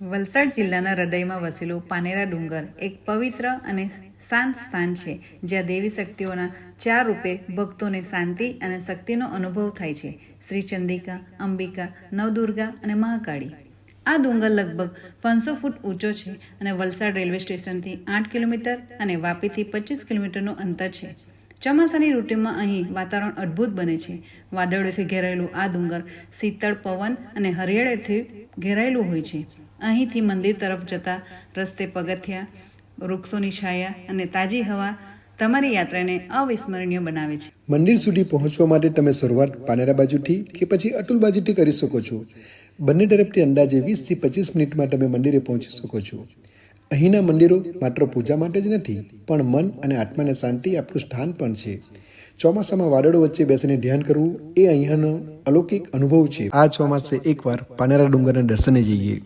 વલસાડ જિલ્લાના હૃદયમાં વસેલું પાનેરા ડુંગર એક પવિત્ર અને શાંત સ્થાન છે, જ્યાં દેવી શક્તિઓના 4 રૂપે ભક્તોને શાંતિ અને શક્તિનો અનુભવ થાય છે. શ્રી ચંડિકા, અંબિકા, નવદુર્ગા અને મહાકાળી. આ ડુંગર લગભગ 500 ફૂટ ઊંચો છે અને વલસાડ રેલવે સ્ટેશનથી 8 કિલોમીટર અને વાપીથી 25 કિલોમીટરનું અંતર છે. ચોમાસાની ઋતુમાં અહીં વાતાવરણ અદ્ભુત બને છે. વાદળોથી ઘેરાયેલું આ ડુંગર શીતળ પવન અને હરિયાળીથી ઘેરાયેલું હોય છે. અહીંથી મંદિર તરફ જતા રસ્તે પગથિયા, વૃક્ષોની છાયા અને તાજી હવા તમારી યાત્રાને અવિસ્મરણીય બનાવે છે. મંદિર સુધી પહોંચવા માટે તમે શરૂઆત પાનેરા બાજુથી કે પછી અતુલ બાજુથી કરી શકો છો. બંને તરફથી અંદાજે 20 થી 25 મિનિટમાં તમે મંદિરે પહોંચી શકો છો. અહીંના મંદિરો માત્ર પૂજા માટે જ નથી, પણ મન અને આત્માને શાંતિ આપતું સ્થાન પણ છે. ચોમાસામાં વાદળો વચ્ચે બેસીને ધ્યાન કરવું એ અહીંયાનો અલૌકિક અનુભવ છે. આ ચોમાસે એકવાર પાનેરા ડુંગરના દર્શને જઈએ.